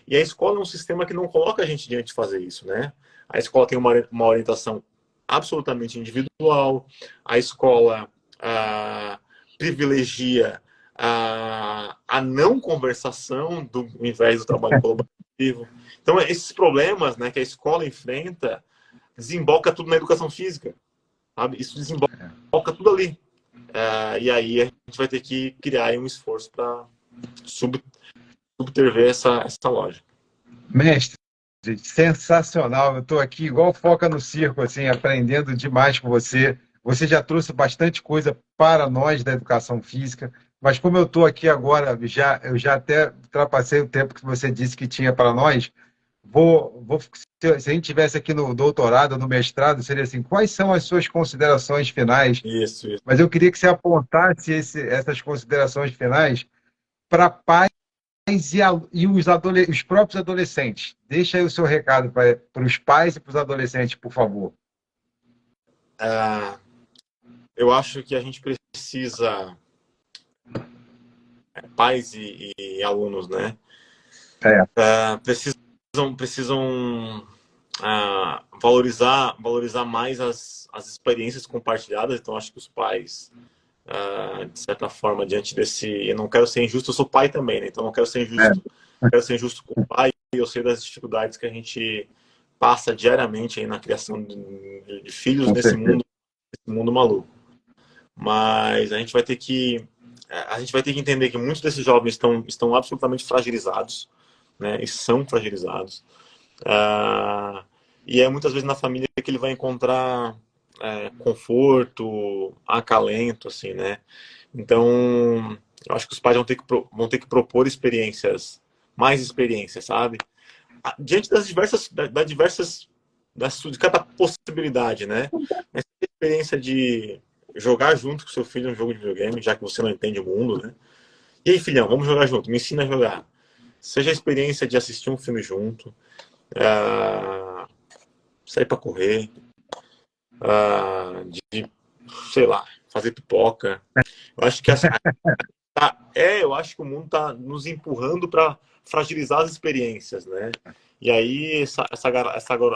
E a escola é um sistema que não coloca a gente diante de fazer isso, né? A escola tem uma orientação absolutamente individual, a escola privilegia a não conversação do ao invés do trabalho colaborativo. Então, esses problemas, né, que a escola enfrenta, desemboca tudo na educação física, sabe? Isso desemboca tudo ali. E aí a gente vai ter que criar aí um esforço para subterver essa loja. Mestre, sensacional. Eu estou aqui igual foca no circo, assim, aprendendo demais com você. Você já trouxe bastante coisa para nós da educação física, mas como eu estou aqui agora, eu já até ultrapassei o tempo que você disse que tinha para nós. Se a gente tivesse aqui no doutorado, no mestrado, seria assim: quais são as suas considerações finais? Isso, isso. Mas eu queria que você apontasse essas considerações finais para pais os próprios adolescentes. Deixa aí o seu recado para os pais e para os adolescentes, por favor. Eu acho que a gente precisa, pais e alunos, né? É, Precisam valorizar mais as experiências compartilhadas. Então, acho que os pais, de certa forma, diante desse. Eu não quero ser injusto, eu sou pai também, né? Então, não quero ser injusto. Quero ser injusto com o pai, e eu sei das dificuldades que a gente passa diariamente aí na criação de filhos com nesse certeza. mundo maluco. Mas a gente vai ter que entender que muitos desses jovens estão absolutamente fragilizados, né? E são fragilizados. Ah, e é muitas vezes na família que ele vai encontrar conforto, acalento, assim, né? Então, eu acho que os pais vão ter que propor mais experiências, sabe? Diante de cada possibilidade, né? Essa experiência de jogar junto com seu filho um jogo de videogame, já que você não entende o mundo, né? E aí, filhão, vamos jogar junto, me ensina a jogar. Seja a experiência de assistir um filme junto, ah, sair para correr, de, sei lá, fazer pipoca. Eu acho que eu acho que o mundo está nos empurrando para fragilizar as experiências, né? E aí essa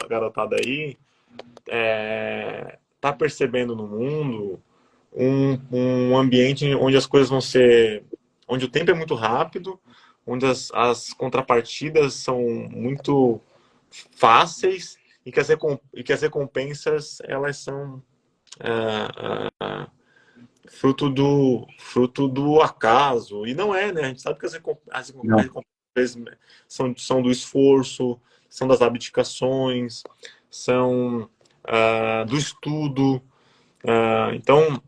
garotada aí tá percebendo no mundo um ambiente onde as coisas vão ser, onde o tempo é muito rápido, onde as contrapartidas são muito fáceis e que as recompensas elas são fruto do acaso. E não é, né? A gente sabe que as Não, recompensas são do esforço, são das abdicações, são do estudo. Então,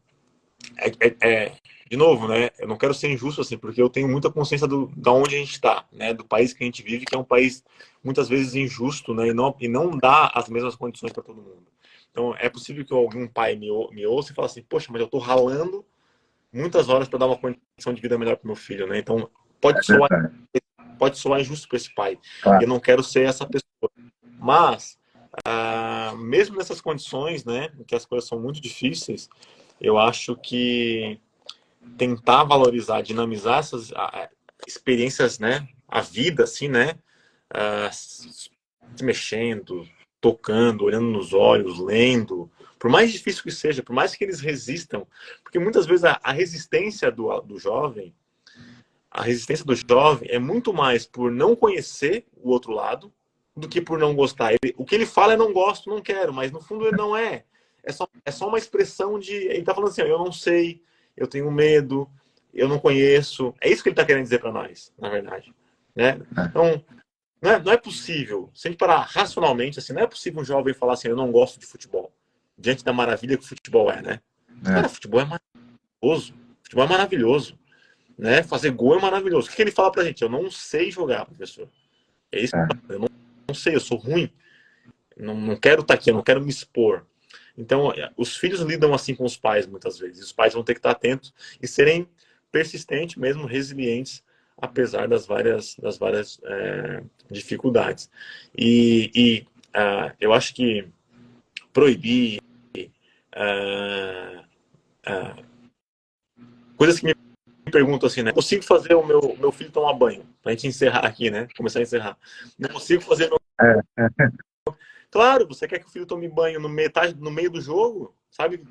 de novo, né? Eu não quero ser injusto assim, porque eu tenho muita consciência da onde a gente está, né? Do país que a gente vive, que é um país muitas vezes injusto, né? E não dá as mesmas condições para todo mundo. Então, é possível que algum pai me ouça e fale assim: poxa, mas eu estou ralando muitas horas para dar uma condição de vida melhor para meu filho, né? Então, é pode soar, verdade. pode soar injusto para esse pai. E eu Claro. não quero ser essa pessoa. Mas, mesmo nessas condições, né, em que as coisas são muito difíceis, eu acho que tentar valorizar, dinamizar essas experiências, né, a vida, assim, né, se mexendo, tocando, olhando nos olhos, lendo, por mais difícil que seja, por mais que eles resistam, porque muitas vezes a resistência do jovem, a resistência do jovem é muito mais por não conhecer o outro lado do que por não gostar. O que ele fala é não gosto, não quero, mas no fundo ele não é. É só uma expressão de. Ele está falando assim: eu não sei, eu tenho medo, eu não conheço. É isso que ele está querendo dizer para nós, na verdade. Né? Então, não é possível, se a gente parar racionalmente, assim, não é possível um jovem falar assim: eu não gosto de futebol, diante da maravilha que o futebol é, né? Cara, É, futebol é maravilhoso. Futebol é maravilhoso. Né? Fazer gol é maravilhoso. O que ele fala pra gente? Eu não sei jogar, professor. É isso que é. eu não sei, eu sou ruim. Não quero estar aqui, eu não quero me expor. Então, os filhos lidam assim com os pais muitas vezes. Os pais vão ter que estar atentos e serem persistentes, mesmo resilientes, apesar das várias dificuldades. Eu acho que proibir ah, coisas que me pergunto assim, né? Consigo fazer o meu filho tomar banho? Pra gente encerrar aqui, né? Começar a encerrar. Não consigo fazer meu. É, Claro, você quer que o filho tome banho no meio do jogo, sabe?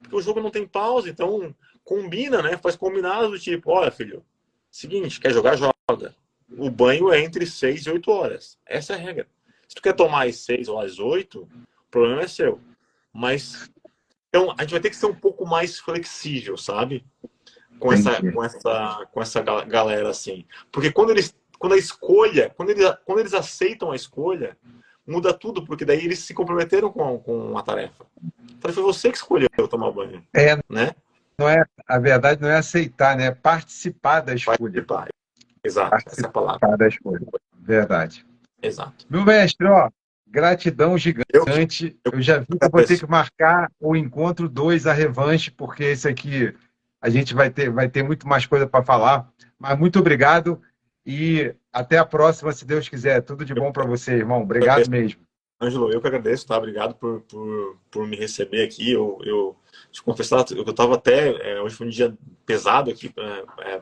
Porque o jogo não tem pausa, então combina, né? Faz combinado do tipo, olha, filho, seguinte, quer jogar, joga. O banho é entre 6 e 8 horas. Essa é a regra. Se tu quer tomar às 6 ou às 8, o problema é seu. Mas Então, a gente vai ter que ser um pouco mais flexível, sabe? Com essa, Entendi. galera, assim. Porque quando a escolha, quando eles aceitam a escolha, muda tudo, porque daí eles se comprometeram com a tarefa. Então, foi você que escolheu tomar banho, É, né? não é, a verdade não é aceitar, né? É participar da escolha. Participar. Exato, essa é a palavra. Participar da escolha. Verdade. Exato. Meu mestre, ó, gratidão Eu, gigante. eu Eu já vi que eu vou ter agradeço. que marcar o encontro 2, a revanche, porque esse aqui a gente vai ter muito mais coisa para falar. Mas muito obrigado e até a próxima, se Deus quiser. Tudo de Eu bom para você, irmão. Obrigado agradeço. mesmo. Ângelo, eu que agradeço, tá? Obrigado por me receber aqui. Eu te confessar, eu estava até. Hoje foi um dia pesado aqui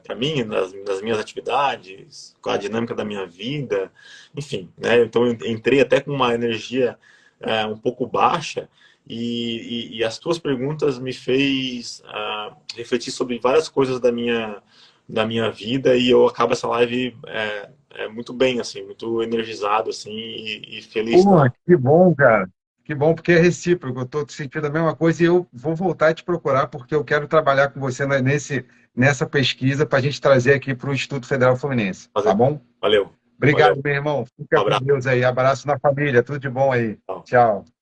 para mim, nas minhas atividades, com a dinâmica da minha vida, enfim, né? Então eu entrei até com uma energia um pouco baixa. E as tuas perguntas me fez refletir sobre várias coisas da minha vida e eu acabo essa live muito bem, assim, muito energizado, assim, e feliz, Pô, tá? que bom, cara. Que bom, porque é recíproco. Eu estou sentindo a mesma coisa e eu vou voltar a te procurar porque eu quero trabalhar com você nessa pesquisa para a gente trazer aqui para o Instituto Federal Fluminense. Tá bom? Valeu, Obrigado, valeu. meu irmão. Um Fica com abraço. Deus aí. Abraço na família. Tudo de bom aí. Tchau. Tchau.